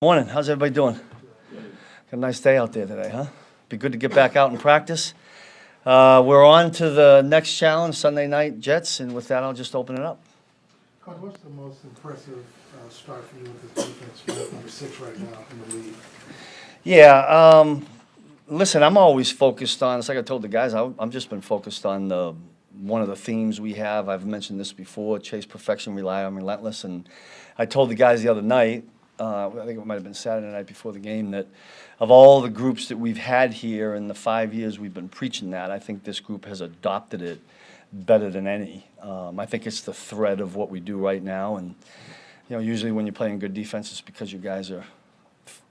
Morning. How's everybody doing? Got a nice day out there today, huh? Be good to get back out and practice. We're on to the next challenge, Sunday night Jets, and with that, I'll just open it up. Coach, what's the most impressive start for you with this defense? You're number 6 right now in the league. Yeah. Listen, I'm always focused on. It's like I told the guys. I've just been focused on one of the themes we have. I've mentioned this before: chase perfection, rely on relentless. And I told the guys the other night. I think it might have been Saturday night before the game, that of all the groups that we've had here in the 5 years we've been preaching that, I think this group has adopted it better than any. I think it's the thread of what we do right now, and usually when you're playing good defense, it's because you guys are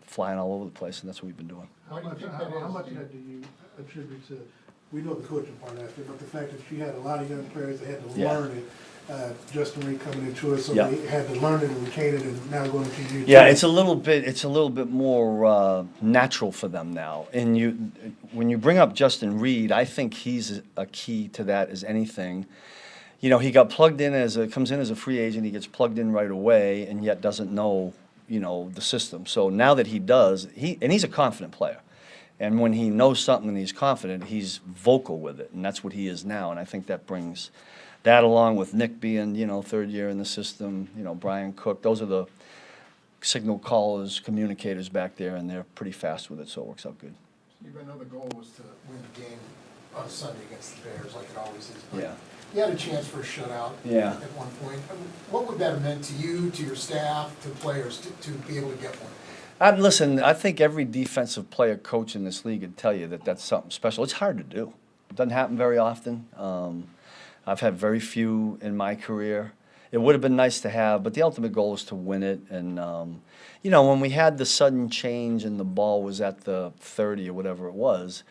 flying all over the place, and that's what we've been doing. How much of that do you attribute to, we know the coaching part of it, but the fact that you had a lot of young players that had to learn it, Justin Reed coming into it, so they had to learn it and retain it, and now going to year 2. Yeah, it's a little bit more natural for them now. And when you bring up Justin Reed, I think he's a key to that as anything. He got plugged in comes in as a free agent. He gets plugged in right away, and yet doesn't know the system. So now that he does, he's a confident player. And when he knows something and he's confident, he's vocal with it, and that's what he is now. And I think that brings that, along with Nick being, third year in the system, Brian Cook, those are the signal callers, communicators back there, and they're pretty fast with it, so it works out good. Steve, I know the goal was to win the game on Sunday against the Bears, like it always is. But Yeah. you had a chance for a shutout at one point. What would that have meant to you, to your staff, to players, to be able to get one? Listen, I think every defensive player coach in this league would tell you that that's something special. It's hard to do. It doesn't happen very often. I've had very few in my career. It would have been nice to have, but the ultimate goal is to win it. And, when we had the sudden change and the ball was at the 30 or whatever it was,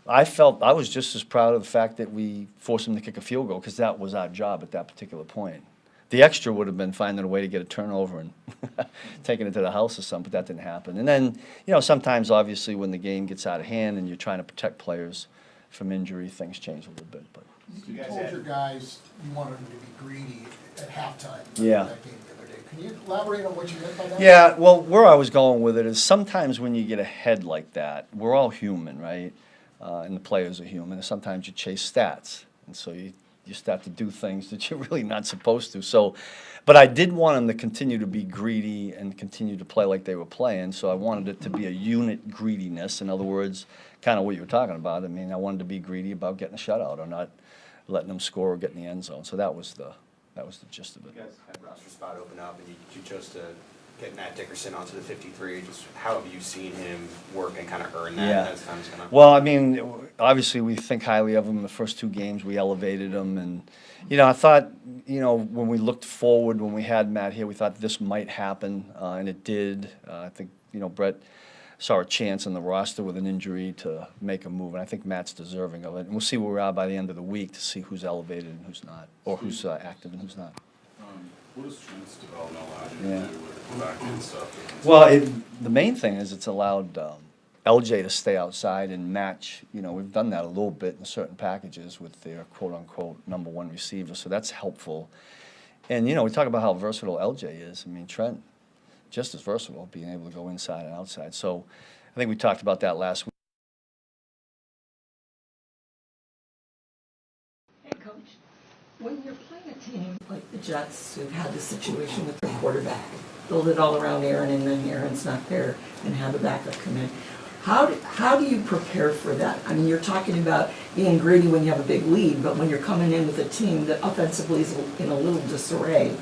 I felt I was just as proud of the fact that we forced him to kick a field goal, because that was our job at that particular point. The extra would have been finding a way to get a turnover and taking it to the house or something, but that didn't happen. And then, sometimes, obviously, when the game gets out of hand and you're trying to protect players from injury, things change a little bit. But You told your guys you wanted them to be greedy at halftime. Yeah. That game the other day. Can you elaborate on what you meant by that? Yeah, well, where I was going with it is sometimes when you get ahead like that, we're all human, right? And the players are human, and sometimes you chase stats. And so you start to do things that you're really not supposed to. So, but I did want them to continue to be greedy and continue to play like they were playing, so I wanted it to be a unit greediness. In other words, kind of what you were talking about. I mean, I wanted to be greedy about getting a shutout or not letting them score or get in the end zone. So that was the gist of it. You guys had roster spot open up, and you chose to get Matt Dickerson onto the 53. Just how have you seen him work and kind of earn that as time's gone on? Well, I mean, obviously we think highly of him. The first 2 games we elevated him, and I thought, when we looked forward, when we had Matt here, we thought this might happen, and it did. I think Brett saw a chance in the roster with an injury to make a move, and I think Matt's deserving of it. And we'll see where we are by the end of the week to see who's elevated and who's not, or who's active and who's not. What does Trent's development allow you to do with the back end stuff? Well, the main thing is it's allowed LJ to stay outside and match. We've done that a little bit in certain packages with their quote-unquote number 1 receiver, so that's helpful. And, we talk about how versatile LJ is. I mean, Trent, just as versatile, being able to go inside and outside. So I think we talked about that last week. Hey, Coach, when you're playing a team like the Jets, who've had this situation with their quarterback, build it all around Aaron, and then Aaron's not there, and have the backup come in, how do you prepare for that? I mean, you're talking about being greedy when you have a big lead, but when you're coming in with a team that offensively is in a little disarray,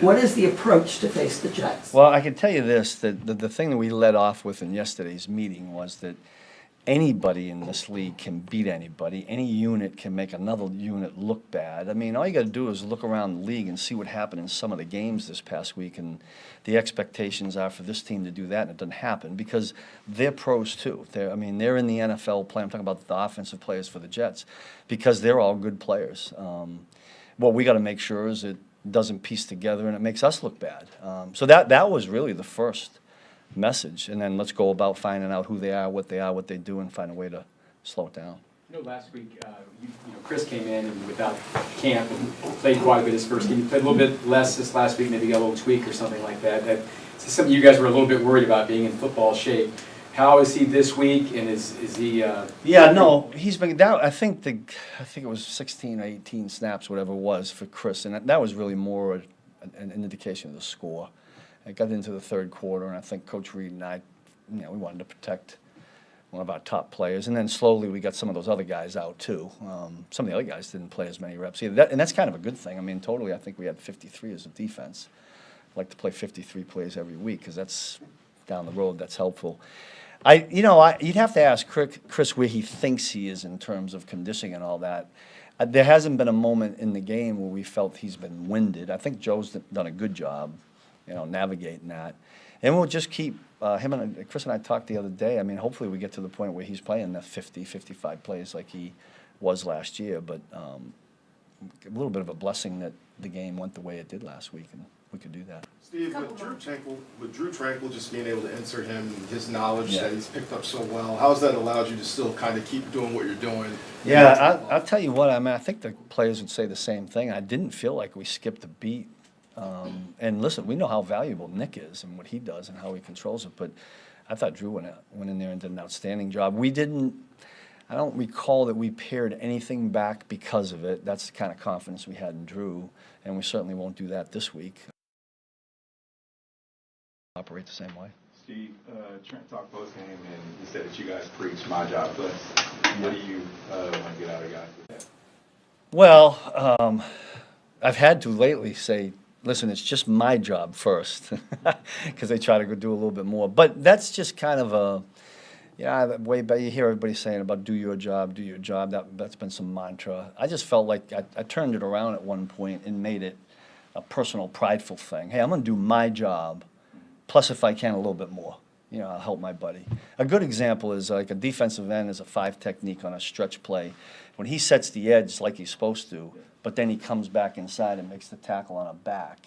what is the approach to face the Jets? Well, I can tell you this, that the thing that we led off with in yesterday's meeting was that anybody in this league can beat anybody. Any unit can make another unit look bad. I mean, all you got to do is look around the league and see what happened in some of the games this past week, and the expectations are for this team to do that, and it doesn't happen because they're pros too. They're in the NFL playing. I'm talking about the offensive players for the Jets, because they're all good players. What we got to make sure is it doesn't piece together and it makes us look bad. So that was really the first message, and then let's go about finding out who they are, what they do, and find a way to slow it down. Last week, Chris came in and without camp and played quite a bit his first game. He played a little bit less this last week, maybe got a little tweak or something like that. something you guys were a little bit worried about, being in football shape. How is he this week, and is he? Yeah, no, he's been down. I think it was 16 or 18 snaps, whatever it was, for Chris, and that was really more an indication of the score. It got into the third quarter, and I think Coach Reed and I, we wanted to protect one of our top players, and then slowly we got some of those other guys out too. Some of the other guys didn't play as many reps either, and that's kind of a good thing. I mean, totally, I think we had 53 as a defense. I'd like to play 53 plays every week because that's down the road. That's helpful. You'd have to ask Chris where he thinks he is in terms of conditioning and all that. There hasn't been a moment in the game where we felt he's been winded. I think Joe's done a good job, navigating that. And we'll just keep Chris and I talked the other day. I mean, hopefully we get to the point where he's playing the 50, 55 plays like he was last year. But a little bit of a blessing that the game went the way it did last week, and we could do that. Steve, with Drew Tranquil just being able to insert him, his knowledge that he's picked up so well, how has that allowed you to still kind of keep doing what you're doing? Yeah, I'll tell you what, I think the players would say the same thing. I didn't feel like we skipped a beat. And listen, we know how valuable Nick is and what he does and how he controls it, but I thought Drew went in there and did an outstanding job. I don't recall that we pared anything back because of it. That's the kind of confidence we had in Drew, and we certainly won't do that this week. Operate the same way. Steve, Trent talked post-game, and he said that you guys preach my job first. What do you want to get out of guys with that? Well, I've had to lately say, listen, it's just my job first, because they try to go do a little bit more. But that's just kind of way back. You hear everybody saying about do your job, do your job. That's been some mantra. I just felt like I turned it around at one point and made it a personal, prideful thing. Hey, I'm going to do my job, plus if I can, a little bit more. I'll help my buddy. A good example is like a defensive end is a 5 technique on a stretch play. When he sets the edge like he's supposed to, but then he comes back inside and makes the tackle on a back,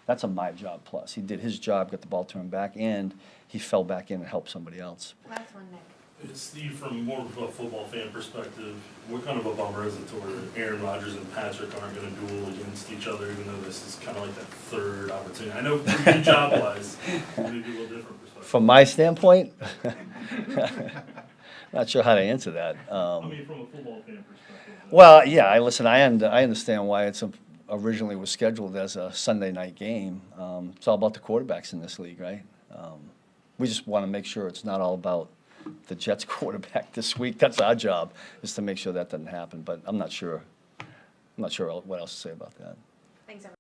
that's a my job plus. He did his job, got the ball turned back, and he fell back in and helped somebody else. Last one, Nick. Steve, from more of a football fan perspective, what kind of a bummer is it to where Aaron Rodgers and Patrick aren't going to duel against each other, even though this is kind of like that third opportunity? I know for you job-wise, maybe a little different perspective. From my standpoint, not sure how to answer that. I mean, from a football fan perspective. Well, yeah, I understand why it's originally was scheduled as a Sunday night game. It's all about the quarterbacks in this league, right? We just want to make sure it's not all about the Jets quarterback this week. That's our job, is to make sure that doesn't happen. But I'm not sure what else to say about that. Thanks, everyone.